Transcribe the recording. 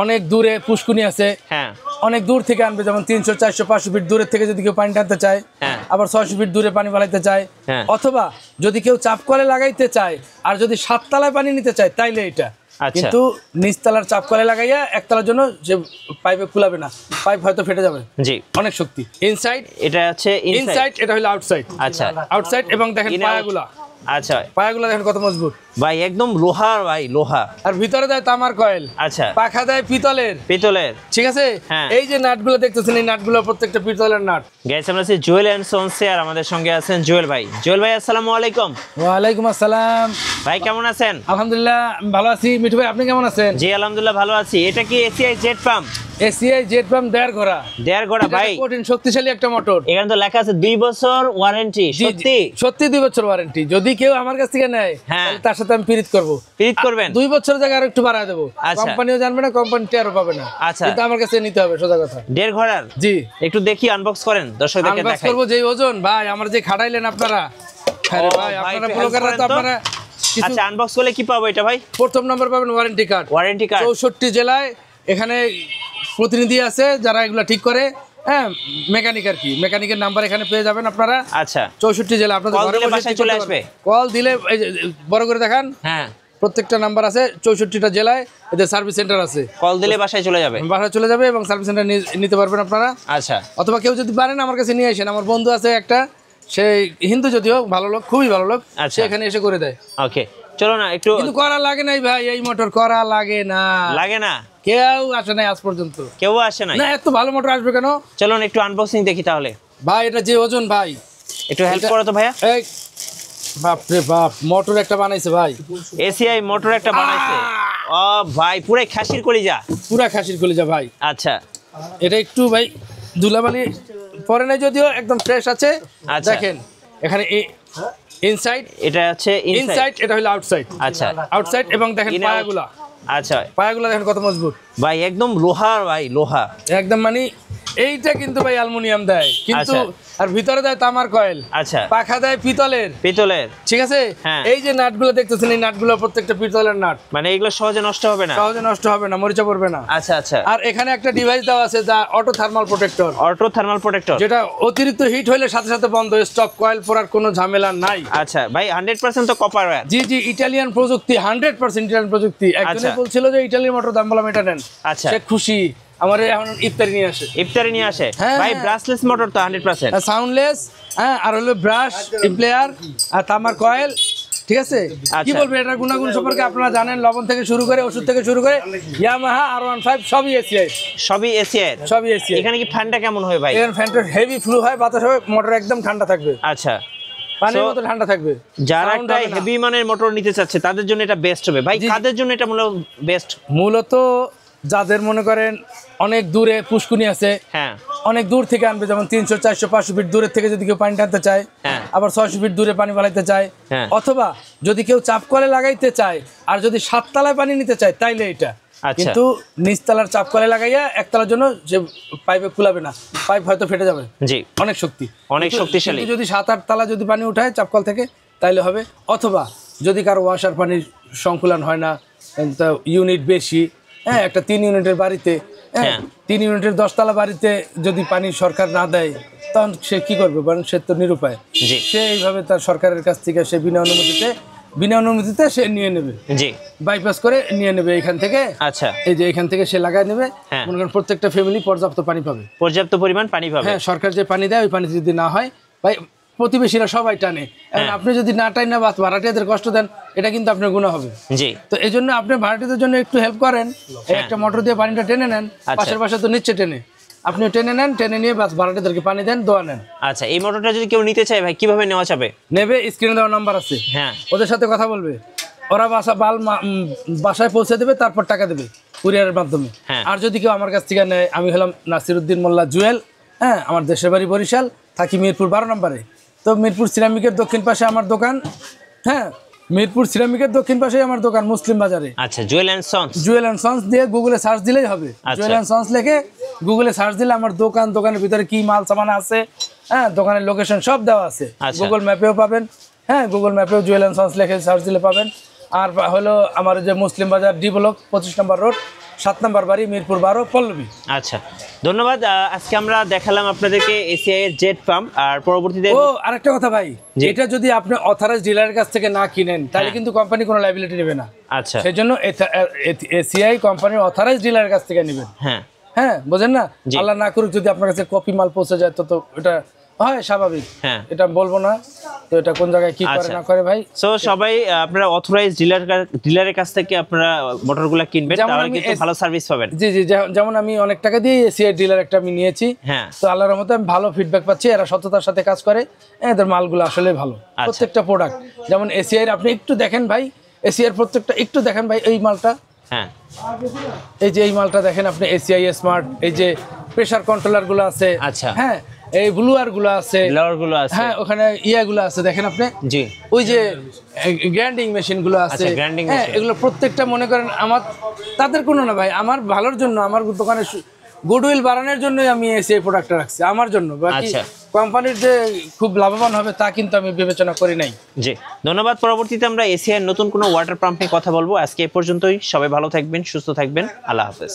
অনেক দূরে পুষ্কুনি আছে, হ্যাঁ অনেক দূর থেকে আনবে, যেমন 300 400 500 ফিট দূরের থেকে যদি কেউ পানি টানতে চায়, হ্যাঁ আবার 600 ফিট দূরে পানি বানাইতে চায়, হ্যাঁ। অথবা যদি কেউ চাপ কলে লাগাইতে চায় আর যদি 7 তলায় পানি নিতে চায় তাইলে এটা। আচ্ছা। কিন্তু নিচতলার চাপ কলে লাগাইয়া একতলার জন্য যে পাইপে খুলাবে না, পাইপ হয়তো ফেটে যাবে। জি, অনেক শক্তি। ইনসাইড, এটা আছে ইনসাইড, এটা হলো আউটসাইড। আচ্ছা, আউটসাইড। এবং দেখেন পায়াগুলা, আচ্ছা পায়াগুলা দেখেন কত মজবুত ভাই, একদম লোহার ভাই, লোহা। আর ভিতরে দেয় তামার কয়েল, আচ্ছা, পাখা দেয় পিতলের, পিতলের। ঠিক আছে। হ্যাঁ। এই যে নাটগুলো দেখতেছেন, এই নাটগুলো প্রত্যেকটা পিতলের নাট। গাইস, আমরা আছি জুয়েল এন্ড সন্স এর, আমাদের সঙ্গে আছেন জুয়েল ভাই। জুয়েল ভাই, আসসালামু আলাইকুম। ওয়ালাইকুম আসসালাম। ভাই কেমন আছেন? আলহামদুলিল্লাহ ভালো আছি। মিঠু ভাই আপনি কেমন আছেন? জি আলহামদুলিল্লাহ ভালো আছি। এটা কি ACI jet pump? ACI jet pump 1.5 ঘোড়া। 1.5 ঘোড়া ভাই, কঠিন শক্তিশালী একটা মোটর। এখানে তো লেখা আছে 2 বছর ওয়ারেন্টি। সত্যি? সত্যি 2 বছর ওয়ারেন্টি। যদি কেউ আমার কাছ থেকে নেয় তাহলে তার সাথে আমি পিরিত করব। পিরিত করবেন? 2 বছরের জায়গায় আরো একটু বাড়ায় দেব। আচ্ছা। কোম্পানিও জানবে না, কোম্পানি টেরও পাবে না। আচ্ছা। কিন্তু আমার কাছে নিতে হবে, সোজা কথা। 1.5 ঘোড়ার? জি। একটু দেখি, আনবক্স করেন, দর্শকদেরকে আনবক্স দেখাই। করব। যেই ওজন ভাই আমার যে খাড়াইলেন আপনারা, আরে ভাই আপনারা ব্লগাররা তো আপনারা। আচ্ছা, আনবক্স করলে কি পাবো এটা ভাই? প্রথম নাম্বার পাবেন ওয়ারেন্টি কার্ড। ওয়ারেন্টি কার্ড 64 জেলায় এখানে প্রতিনিধি আছে যারা এগুলো ঠিক করে। হ্যাঁ, মেকানিক আর কি, মেকানিকের নাম্বার এখানে পেয়ে যাবেন আপনারা। আচ্ছা, 64 জেলা আপনাদের কল ঘরে দিলে বসে বাসায় ঠিক চলে করতে আসবে? পারবেন। কল দিলে এই যে বড় করে দেখান। হ্যাঁ, প্রত্যেকটা নাম্বার আছে, 64টা জেলায় এদের সার্ভিস সেন্টার আছে। কল দিলে বাসায় চলে যাবে? বাসায় চলে যাবে এবং সার্ভিস সেন্টার নিতে পারবেন আপনারা। আচ্ছা। অথবা কেউ যদি পারেন আমার কাছে নিয়ে আসেন। আমার বন্ধু আছে একটা, সে হিন্দু যদিও, ভালো লোক, খুবই ভালো লোক, সে এখানে এসে করে দেয়। ওকে, চলো না একটু। কিন্তু করা লাগে নাই ভাই, এই মোটর করা লাগে না। লাগে না? কেউ আসে নাই আজ পর্যন্ত। কেউ আসে নাই? না, এত ভালো মোটর আসবে কেন? চলুন একটু আনবক্সিং দেখি তাহলে। ভাই এটা যে ওজন ভাই, একটু হেল্প করো তো ভাইয়া। এই বাপ রে বাপ, মোটর একটা বানাইছে ভাই। এসিআই মোটর একটা বানাইছে। ও ভাই, পুরো খাসির কলিজা। পুরা খাসির কলিজা ভাই। আচ্ছা। এটা একটু ভাই ধুলাবালি পরে নাই, যদিও একদম ফ্রেশ আছে। আচ্ছা। দেখেন এখানে ইনসাইড, এটা আছে ইনসাইড, এটা হলো আউটসাইড। আচ্ছা, আউটসাইড। এবং দেখেন পায়াগুলা, আচ্ছা পায়াগুলা দেখেন কত মজবুত ভাই, একদম লোহার ভাই, লোহা একদম। মানে এইটা কিন্তু ভাই অ্যালুমিনিয়াম দেয় কিন্তু, আর ভিতরে দেয় তামার কয়েল। আচ্ছা, পাখা দেয় পিতলের, পিতলের। ঠিক আছে। হ্যাঁ। এই যে নাটগুলো দেখতেছেন, এই নাটগুলো প্রত্যেকটা পিতলের নাট। মানে এগুলো সহজে নষ্ট হবে না? সহজে নষ্ট হবে না, মরিচা পড়বে না। আচ্ছা আচ্ছা। আর এখানে একটা ডিভাইস দেওয়া আছে যা auto thermal protector. Auto thermal protector, যেটা অতিরিক্ত হিট হলে সাথে সাথে বন্ধ, স্টপ, কয়েল পড়ার কোনো ঝামেলা নাই। আচ্ছা ভাই, 100% তো কপার ওয়্যার? জি জি, ইটালিয়ান প্রযুক্তি, 100% ইটালিয়ান প্রযুক্তি। একজনে বলছিল যে ইটালিয়ান মোটর দাম, বললাম এটা নেন। আচ্ছা, সে খুশি। আমার এখন ইফতারি নিয়ে আসে। ইফতারি নিয়ে আসে ভাই। ব্রাশলেস মোটর তো 100%? সাউন্ডলেস, হ্যাঁ। আর হলো ব্রাশ, ইমপ্লেয়ার, আর তামার কয়েল, ঠিক আছে। কি বলবো এটার গুণাগুণ সম্পর্কে আপনারা জানেন। লবণ থেকে শুরু করে, ওষুধ থেকে শুরু করে, ইয়ামাহা R15 সবই এসিআই। সবই এসিআই? সবই এসিআই। এখানে কি ফ্যানটা কেমন হয় ভাই? এখানে ফ্যানটা হেভি ফ্লু হয়, বাতাস হবে, মোটর একদম ঠান্ডা থাকবে। আচ্ছা, পানির মতো ঠান্ডা থাকবে। যারা একটা হেভি মানের মোটর নিতে চাচ্ছে তাদের জন্য এটা বেস্ট হবে ভাই। কাদের জন্য এটা মূলত বেস্ট? মূলত যাদের মনে করেন অনেক দূরে পুষ্কুনি আছে, হ্যাঁ, অনেক দূর থেকে আনবে, যেমন 300 400 500 ফিট দূরের থেকে যদি কেউ পানি টানতে চায়, আবার 600 ফিট দূরে পানি বানাইতে চায়, অথবা যদি কেউ চাপ কলে লাগাইতে চায় আর যদি 7 তলায় পানি নিতে চায় তাইলে এটা। কিন্তু নিচতলার চাপ কলে লাগাইয়া একতলার জন্য যে পাইপে খুলাবে না, পাইপ হয়তো ফেটে যাবে। জি, অনেক শক্তি, অনেক শক্তিশালী। যদি 7-8 তলা যদি পানি উঠায় চাপকল থেকে তাইলে হবে। অথবা যদি কারো ওয়াশার পানির সংকুলন হয় না, ইউনিট বেশি, হ্যাঁ, একটা 3 ইউনিটের বাড়িতে, হ্যাঁ 3 ইউনিটের 10 তলা বাড়িতে যদি পানি সরকার না দেয় তখন সে কি করবে? কারণ সে তো নিরুপায়। সে এইভাবে তার সরকারের কাছ থেকে সে বিনা অনুমতিতে সে নিয়ে নেবে। জি, বাইপাস করে নিয়ে নেবে এখান থেকে। আচ্ছা, এই যে এখান থেকে সে লাগাই নেবে। মনে করেন প্রত্যেকটা ফ্যামিলি পর্যাপ্ত পানি পাবে, পর্যাপ্ত পরিমাণ পানি পাবে। হ্যাঁ, সরকার যে পানি দেয় ওই পানি যদি না হয় ভাই, প্রতিবেশীরা সবাই টানে। এখন আপনি যদি না টাই না, ভাড়াটিয়াদের কষ্ট দেন, এটা কিন্তু আপনার গুনাহ হবে। জি, তো এই জন্য আপনি ভাড়াটিয়াদের জন্য একটু হেল্প করেন। একটা মোটর দিয়ে পানিটা টেনে নেন, পাশের পাশে তো নিচ্ছে টেনে, আপনি টেনে নেন, টেনে নিয়ে বাস ভাড়াটিয়াদেরকে পানি দেন, দোয়া নেন। আচ্ছা, এই মোটরটা যদি কেউ নিতে চায় ভাই কিভাবে নেওয়া যাবে? নেবে, স্ক্রিনে দেওয়া নাম্বার আছে, হ্যাঁ, ওদের সাথে কথা বলবে, ওরা বাসায় পৌঁছে দেবে, তারপর টাকা দেবে কুরিয়ারের মাধ্যমে। আর যদি কেউ আমার কাছ থেকে নেয়, আমি হলাম নাসিরউদ্দিন মোল্লা জুয়েল, হ্যাঁ, আমার দেশের বাড়ি বরিশাল, থাকি মিরপুর 12 নম্বরে। তো মিরপুর সিরামিকের দক্ষিণ পাশে আমার দোকান, হ্যাঁ, মিরপুর সিরামিকের দক্ষিণ পাশে আমার দোকান মুসলিম বাজারে। আচ্ছা, Jewel and Sons, Jewel and Sons দিয়ে গুগলে সার্চ দিলেই হবে। জুয়েল এন্ড সন্স লিখে গুগলে সার্চ দিলে আমার দোকান, দোকানের ভিতরে কি মাল সামান আছে, হ্যাঁ, দোকানের লোকেশন সব দেওয়া আছে, গুগল ম্যাপেও পাবেন। হ্যাঁ, গুগল ম্যাপেও জুয়েল এন্ড সন্স লিখে সার্চ দিলে পাবেন। আর হলো আমার যে মুসলিম বাজার ডি ব্লক 25 নম্বর রোড, 7 নম্বর বাড়ি, মিরপুর 12, পল্লবী। আচ্ছা, ধন্যবাদ। আজকে আমরা দেখালাম আপনাদেরকে এসিআই এর জেট পাম্প, আর পরবর্তীতে ও আরেকটা কথা ভাই, এটা যদি আপনি অথরাইজ ডিলারের কাছ থেকে না কিনেন তাহলে কিন্তু কোম্পানি কোনো লায়াবিলিটি নেবে না। আচ্ছা, সেজন্য এসিআই কোম্পানির অথরাইজ ডিলারের কাছ থেকে নেবেন। হ্যাঁ হ্যাঁ, বোঝেন না? আল্লাহ না করুক যদি আপনার কাছে কপি মাল পৌঁছে যায় তো এটা হয় স্বাভাবিক। হ্যাঁ, এটা বলবো না তো এটা কোন জায়গায় কি করে না করে ভাই। সো সবাই আপনারা অথরাইজ ডিলারের কাছ থেকে আপনারা মোটরগুলো কিনবেন, তাহলে কিন্তু ভালো সার্ভিস পাবেন। জি জি, যেমন আমি অনেক টাকা দিয়ে এসিআই ডিলার একটা আমি নিয়েছি। হ্যাঁ, তো আল্লাহর রহমতে আমি ভালো ফিডব্যাক পাচ্ছি, এরা সততার সাথে কাজ করে, এদের মালগুলো আসলে ভালো। প্রত্যেকটা প্রোডাক্ট যেমন এসিআই আপনি একটু দেখেন ভাই, এসিআই প্রত্যেকটা একটু দেখেন ভাই, এই মালটা, হ্যাঁ এই যে এই মালটা দেখেন আপনি, এসিআই স্মার্ট, এই যে প্রেসার কন্ট্রোলার গুলো আছে। আচ্ছা, হ্যাঁ, এই ব্লুয়ার গুলো আছে, ব্লোয়ার গুলো আছে, হ্যাঁ ওখানে ইয়াগুলো আছে দেখেন আপনি। জি, ওই যে গ্রাইন্ডিং মেশিন গুলো আছে, গ্রাইন্ডিং হ্যাঁ মেশিন, এগুলো প্রত্যেকটা মনে করেন আমার, তাদের কোনো না ভাই, আমার ভালোর জন্য, আমার দোকানে গুডউইল বাড়ানোর জন্যই আমি এই প্রোডাক্টটা রাখছি, আমার জন্য। বাকি কোম্পানির যে খুব লাভবান হবে তা কিন্তু আমি বিবেচনা করি নাই। জি, ধন্যবাদ। পরবর্তীতে আমরা এসিআই নতুন কোনো ওয়াটার পাম্প নিয়ে কথা বলবো। আজকে এ পর্যন্তই। সবাই ভালো থাকবেন, সুস্থ থাকবেন। আল্লাহ হাফেজ।